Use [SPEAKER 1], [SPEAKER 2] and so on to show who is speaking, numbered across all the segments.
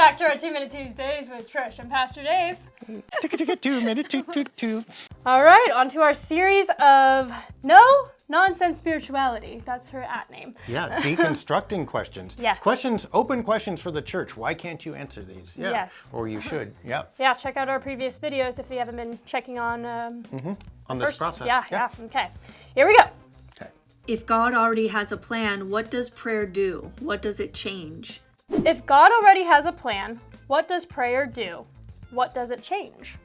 [SPEAKER 1] back to our 2-Minute Tuesdays with Trish and Pastor Dave.
[SPEAKER 2] 2-minute two.
[SPEAKER 1] All right, on to our series of No Nonsense Spirituality. That's her @name.
[SPEAKER 2] Yeah, deconstructing questions.
[SPEAKER 1] Yes.
[SPEAKER 2] Questions, open questions for the church. Why can't you answer these? Yeah.
[SPEAKER 1] Yes.
[SPEAKER 2] Or you should. Yeah.
[SPEAKER 1] Yeah, check out our previous videos if you haven't been checking on
[SPEAKER 2] On this process.
[SPEAKER 1] Yeah. Okay. Here we go.
[SPEAKER 2] Okay.
[SPEAKER 3] If God already has a plan, what does prayer do? What does it change?
[SPEAKER 1] If God already has a plan, what does prayer do? What does it change?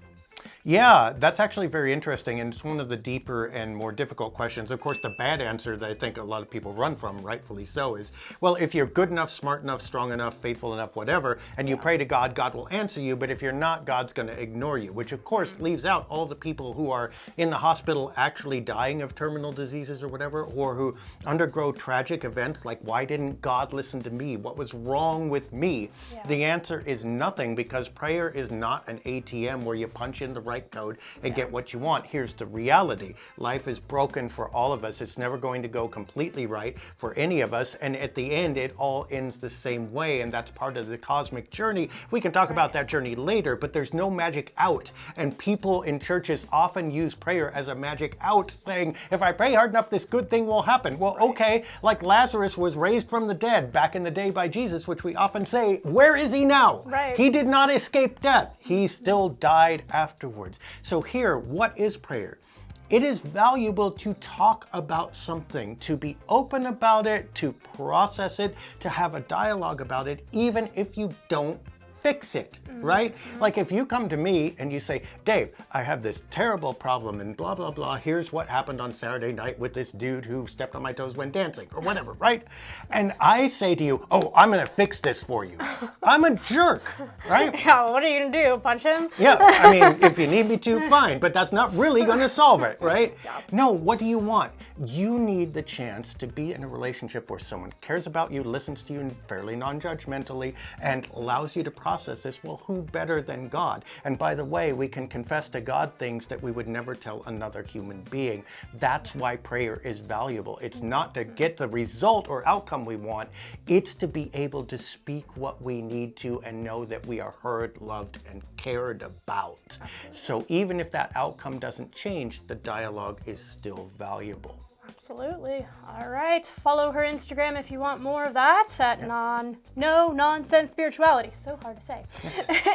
[SPEAKER 2] Yeah, that's actually very interesting, and it's one of the deeper and more difficult questions. Of course, the bad answer that I think a lot of people run from, rightfully so, is, well, if you're good enough, smart enough, strong enough, faithful enough, whatever, and you pray to God, God will answer you, but if you're not, God's going to ignore you, which of course leaves out all the people who are in the hospital actually dying of terminal diseases or whatever, or who undergo tragic events like, why didn't God listen to me? What was wrong with me?
[SPEAKER 1] Yeah.
[SPEAKER 2] The answer is nothing, because prayer is not an ATM where you punch in the right code and get what you want. Here's the reality. Life is broken for all of us. It's never going to go completely right for any of us. And at the end, it all ends the same way. And that's part of the cosmic journey. We can talk about that journey later, but there's no magic out. And people in churches often use prayer as a magic out, saying, if I pray hard enough, this good thing will happen. Well, okay, like Lazarus was raised from the dead back in the day by Jesus, which we often say, where is he now?
[SPEAKER 1] Right.
[SPEAKER 2] He did not escape death. He still died afterwards. So here, what is prayer? It is valuable to talk about something, to be open about it, to process it, to have a dialogue about it, even if you don't fix it, right? Like if you come to me and you say, Dave, I have this terrible problem and blah, blah, blah. Here's what happened on Saturday night with this dude who stepped on my toes when dancing or whatever, right? And I say to you, oh, I'm going to fix this for you. I'm a jerk, right?
[SPEAKER 1] Yeah, what are you going to do? Punch him?
[SPEAKER 2] Yeah, I mean, if you need me to, fine, but that's not really going to solve it, right?
[SPEAKER 1] Yeah.
[SPEAKER 2] No, what do you want? You need the chance to be in a relationship where someone cares about you, listens to you fairly non-judgmentally, and allows you to process this. Well, who better than God? And by the way, we can confess to God things that we would never tell another human being. That's why prayer is valuable. It's not to get the result or outcome we want. It's to be able to speak what we need to and know that we are heard, loved, and cared about. So even if that outcome doesn't change, the dialogue is still valuable.
[SPEAKER 1] Absolutely. All right. Follow her Instagram if you want more of that at No Nonsense Spirituality. So hard to say.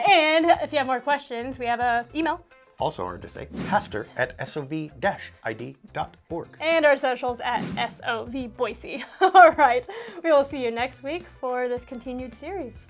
[SPEAKER 1] And if you have more questions, we have an email.
[SPEAKER 2] Also hard to say, pastor@sov-id.org.
[SPEAKER 1] And our socials at SOV Boise. All right. We will see you next week for this continued series.